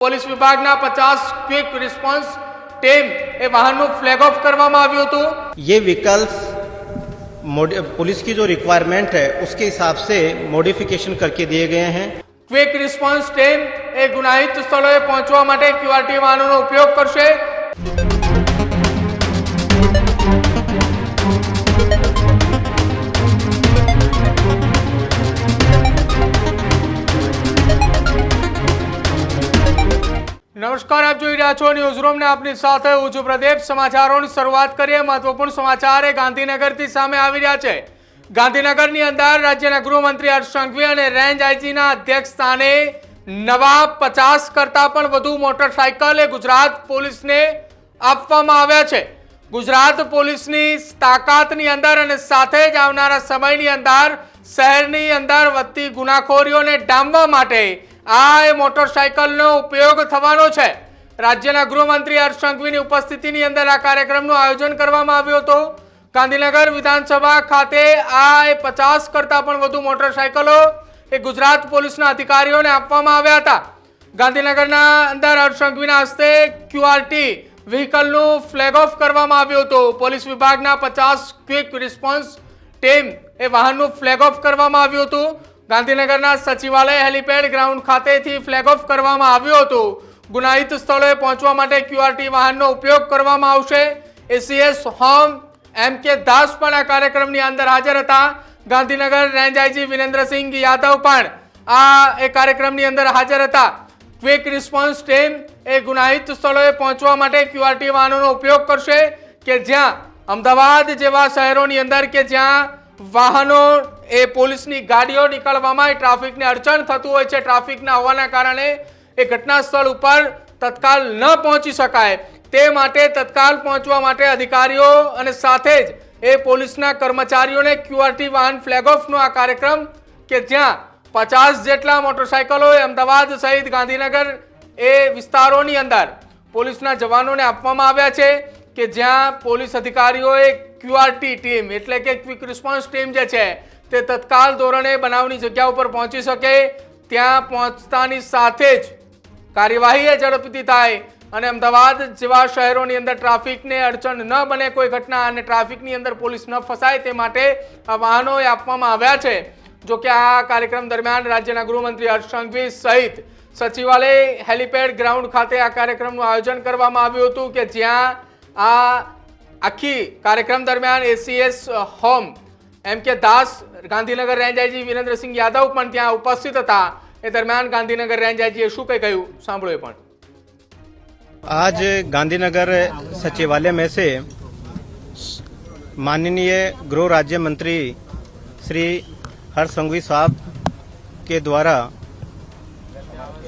Police વિભાગના 50 quick response team A વાહનનું flag of કરવામાં આવ્યું હતું। ये व्हीकल्स पुलिस की जो रिक्वायरमेंट है उसके हिसाब से मॉडिफिकेशन करके दिए गए हैं। ક્વિક રિસ્પોન્સ ટીમ એ ગુનાહિત સ્થળોએ પહોંચવા માટે ક્યુઆરટી વાહનોનો ઉપયોગ કરશે। नमस्कार, आप જોઈ રહ્યા છો ન્યૂઝ રૂમ ને આપની સાથે હું છું પ્રદીપ। સમાચારોની શરૂઆત કરીએ। મહત્વપૂર્ણ સમાચાર એ ગાંધીનગરથી સામે આવી રહ્યા છે। ગાંધીનગરની અંદર રાજ્યના ગૃહમંત્રી હર્ષ સંઘવી અને રેન્જ આઈજીના અધ્યક્ષ સ્થાને નવા 50 કરતા પણ વધુ મોટરસાયકલ એ ગુજરાત પોલીસને આપવામાં આવ્યા છે। ગુજરાત પોલીસની તાકાતની અંદર અને સાથે જ આવનારા સમયની અંદર શહેરની અંદર વધતી ગુનાખોરીઓને ડામવા માટે આ મોટરસાયકલનો ઉપયોગ થવાનો છે। રાજ્યના ગૃહમંત્રી હર્ષ સંઘવીની ઉપસ્થિતિની અંદર આ કાર્યક્રમનું આયોજન કરવામાં આવ્યું હતું। ગાંધીનગર વિધાનસભા ખાતે આ 50 કરતા પણ વધુ મોટરસાયકલો એ ગુજરાત પોલીસના અધિકારીઓને આપવામાં આવ્યા હતા। ગાંધીનગરના અંદર હર્ષ સંઘવીના હસ્તે ક્યુઆરટી વ્હીકલનું ફ્લેગ ઓફ કરવામાં આવ્યું હતું। પોલીસ વિભાગના 50 quick response team A વાહનનું flag of કરવામાં આવ્યું હતું। ગાંધીનગરના સચિવાલય હેલીપેડ ગ્રાઉન્ડ ખાતેથી ફ્લેગ ઓફ કરવામાં આવ્યું હતું। ગુનાહિત સ્થળોએ પહોંચવા માટે ક્યુઆરટી વાહનનો ઉપયોગ કરવામાં આવશે। ACS home એમ.કે. દાસ પણ આ કાર્યક્રમની અંદર હાજર હતા। ગાંધીનગર રેન્જ આઈજી વિરેન્દ્રસિંહ યાદવ પણ આ કાર્યક્રમની અંદર હાજર હતા। ક્વિક રિસ્પોન્સ ટીમ એ ગુનાહિત સ્થળોએ પહોંચવા માટે ક્યુઆરટી વાહનોનો ઉપયોગ કરશે કે જ્યાં અમદાવાદ જેવા શહેરોની અંદર કે જ્યાં વાહનો એ પોલીસની ગાડીઓ નીકળવામાં ટ્રાફિકને અડચણ થતું હોય છે। ટ્રાફિકના હોવાના કારણે એ ઘટના સ્થળ ઉપર તત્કાલ ન પહોંચી શકાય તે માટે તત્કાલ પહોંચવા માટે અધિકારીઓ અને સાથે જ એ પોલીસના કર્મચારીઓને ક્યુઆરટી વાહન ફ્લેગ ઓફનો આ કાર્યક્રમ કે જ્યાં 50 જેટલા મોટરસાયકલો અમદાવાદ સહિત ગાંધીનગર એ વિસ્તારોની અંદર પોલીસના જવાનોને આપવામાં આવ્યા છે કે જ્યાં પોલીસ અધિકારીઓએ ક્યુઆરટી ટીમ એટલે કે ક્વિક રિસ્પોન્સ ટીમ જે છે તે તત્કાલ ધોરણે બનાવની જગ્યા ઉપર પહોંચી શકે। ત્યાં પહોંચતાની સાથે જ કાર્યવાહી ઝડપથી થાય અને અમદાવાદ જેવા શહેરોની અંદર ટ્રાફિકને અડચણ ન બને કોઈ ઘટના અને ટ્રાફિકની અંદર પોલીસ ન ફસાય તે માટે આ વાહનો આપવામાં આવ્યા છે। જો કે આ કાર્યક્રમ દરમિયાન રાજ્યના ગૃહમંત્રી હર્ષ સંઘવી સહિત સચિવાલય હેલીપેડ ગ્રાઉન્ડ ખાતે આ કાર્યક્રમનું આયોજન કરવામાં આવ્યું હતું કે જ્યાં આ આખી કાર્યક્રમ દરમિયાન એસીએસ હોમ એમ.કે. દાસ, ગાંધીનગર રેન્જ આઈજી વિરેન્દ્રસિંહ યાદવ પણ ત્યાં ઉપસ્થિત હતા। એ દરમિયાન ગાંધીનગર રેન્જ આઈજીએ શું કંઈ કહ્યું સાંભળો। એ પણ आज गांधीनगर सचिवालय में से माननीय गृह राज्य मंत्री श्री हर्ष संघवी साहब के द्वारा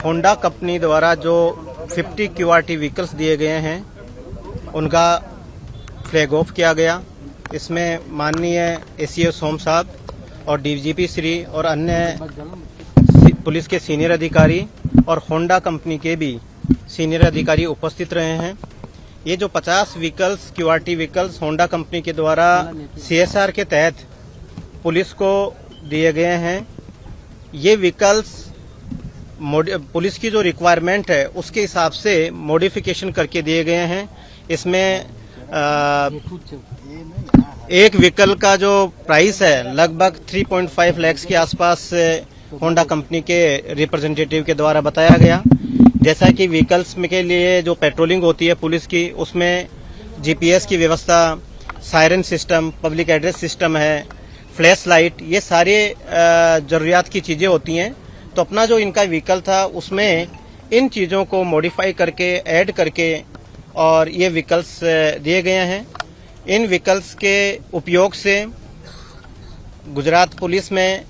होंडा कंपनी द्वारा जो 50 क्यूआरटी व्हीकल्स दिए गए हैं उनका फ्लैग ऑफ किया गया। इसमें माननीय एसीएस होम साहब और डीजीपी श्री और अन्य पुलिस के सीनियर अधिकारी और होंडा कंपनी के भी सीनियर अधिकारी उपस्थित रहे हैं। ये जो 50 vehicles QRT vehicles Honda company के द्वारा सीएसआर के तहत पुलिस को दिए गए हैं, ये व्हीकल्स पुलिस की जो रिक्वायरमेंट है उसके हिसाब से मॉडिफिकेशन करके दिए गए हैं। इसमें एक व्हीकल का जो प्राइस है लगभग 3.5 लाख के आसपास होंडा कंपनी के रिप्रेजेंटेटिव के द्वारा बताया गया। जैसा कि व्हीकल्स में के लिए जो पेट्रोलिंग होती है पुलिस की उसमें जीपीएस की व्यवस्था, siren system, public address system है, फ्लैश लाइट, ये सारे जरूरियात की चीजें होती हैं। तो अपना जो इनका व्हीकल था उसमें इन चीजों को मॉडिफाई करके ऐड करके और ये व्हीकल्स दिए गए हैं। इन व्हीकल्स के उपयोग से गुजरात पुलिस में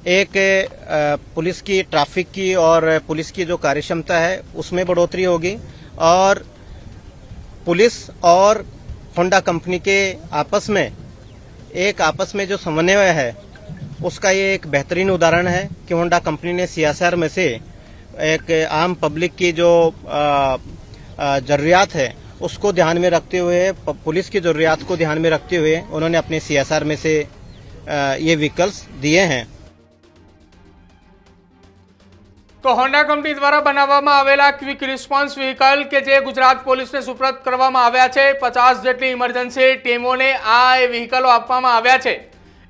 एक पुलिस की ट्रैफिक की और पुलिस की जो कार्यक्षमता है उसमें बढ़ोतरी होगी और पुलिस और होंडा कंपनी के आपस में जो समन्वय है उसका ये एक बेहतरीन उदाहरण है कि होंडा कंपनी ने सीएसआर में से एक आम पब्लिक की जो जरूरियात है उसको ध्यान में रखते हुए, पुलिस की जरूरियात को ध्यान में रखते हुए उन्होंने अपने सीएसआर में से ये व्हीकल्स दिए हैं। તો હોન્ડા કંપની દ્વારા બનાવવામાં આવેલા ક્વિક રિસ્પોન્સ વ્હીકલ કે જે ગુજરાત પોલીસને સુપ્રત કરવામાં આવ્યા છે, 50 જેટલી ઇમરજન્સી ટીમોને આ વ્હીકલો આપવામાં આવ્યા છે.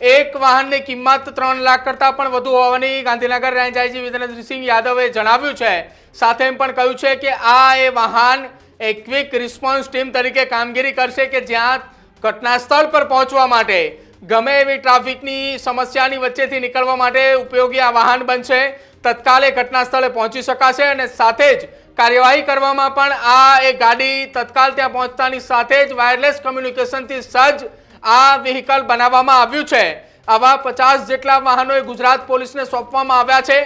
એક વાહનની કિંમત 3 લાખ કરતાં પણ વધુ હોવાની ગાંધીનગર રેન્જ આઈજી વિરેન્દ્રસિંહ યાદવે જણાવ્યું છે. સાથે એમ પણ કહ્યું છે કે આ વાહન એક ક્વિક રિસ્પોન્સ ટીમ તરીકે કામગીરી કરશે કે જ્યાં ઘટના સ્થળ પર પહોંચવા માટે ગમે એવી ટ્રાફિકની સમસ્યાની વચ્ચેથી નીકળવા માટે ઉપયોગી આ વાહન બનશે. તત્કાલે ઘટના સ્થળે પહોંચી શકાશે અને સાથે જ કાર્યવાહી કરવામાં પણ આ એક ગાડી તત્કાલ ત્યાં પહોંચતાની સાથે જ વાયરલેસ કમ્યુનિકેશનથી સજ્જ આ વ્હીકલ બનાવવામાં આવ્યું છે. આવા 50 જેટલા વાહનો ગુજરાત પોલીસને સોંપવામાં આવ્યા છે.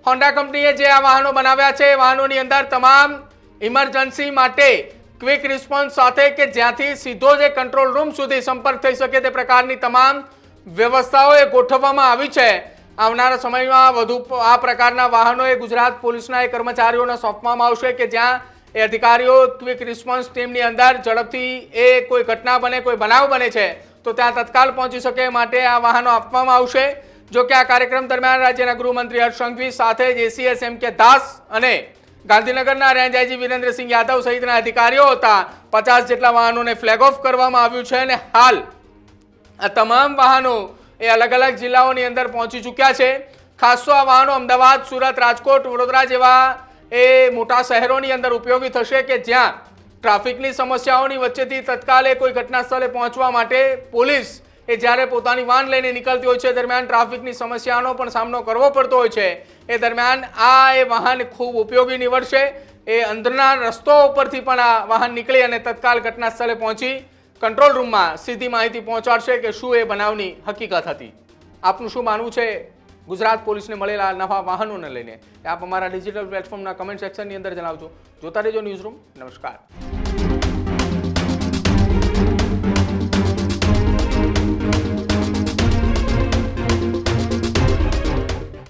હોન્ડા કંપનીએ જે આ વાહનો બનાવ્યા છે એ વાહનોની અંદર તમામ ઇમરજન્સી માટે ક્વિક રિસ્પોન્સ સાથે કે જ્યાંથી સીધો જ કંટ્રોલ રૂમ સુધી સંપર્ક થઈ શકે તે પ્રકારની તમામ વ્યવસ્થાઓ એ ગોઠવવામાં આવી છે. આવનારા સમયમાં વધુ આ પ્રકારના વાહનો એ ગુજરાત પોલીસના એ કર્મચારીઓને સોંપવામાં આવશે કે જ્યાં એ અધિકારીઓ ક્વિક રિસ્પોન્સ ટીમની અંદર ઝડપથી એ કોઈ ઘટના બને, કોઈ બનાવ બને છે તો ત્યાં તત્કાલ પહોંચી શકે માટે આ વાહનો આપવામાં આવશે. જો કે આ કાર્યક્રમ દરમિયાન રાજ્યના ગૃહમંત્રી હર્ષ સંઘવી સાથે જ એસીએસ એમ કે દાસ અને ગાંધીનગરના રેન્જ આઈજી વિરેન્દ્રસિંહ યાદવ સહિતના અધિકારીઓ હતા. 50 જેટલા વાહનોને ફ્લેગ ઓફ કરવામાં આવ્યું છે અને હાલ આ તમામ વાહનો એ અલગ અલગ જિલ્લાઓની અંદર પહોંચી ચૂક્યા છે. ખાસ તો આ વાહનો અમદાવાદ, સુરત, રાજકોટ, વડોદરા જેવા એ મોટા શહેરોની અંદર ઉપયોગી થશે કે જ્યાં ટ્રાફિકની સમસ્યાઓની વચ્ચેથી તત્કાલે કોઈ ઘટના સ્થળે પહોંચવા માટે પોલીસ એ જ્યારે પોતાની વાહન લઈને નીકળતી હોય છે દરમિયાન ટ્રાફિકની સમસ્યાનો પણ સામનો કરવો પડતો હોય છે. એ દરમિયાન આ એ વાહન ખૂબ ઉપયોગી નીવડશે. એ અંદરના રસ્તો ઉપરથી પણ આ વાહન નીકળી અને તત્કાલ ઘટના સ્થળે પહોંચી કંટ્રોલ રૂમમાં સીધી માહિતી પહોંચાડશે કે શું એ બનાવની હકીકત હતી. આપનું શું માનવું છે ગુજરાત પોલીસને મળેલા નવા વાહનોને લઈને? આપ અમારા ડિજિટલ પ્લેટફોર્મના કમેન્ટ સેક્શનની અંદર જણાવજો. જોતા રહેજો ન્યૂઝરૂમ. નમસ્કાર.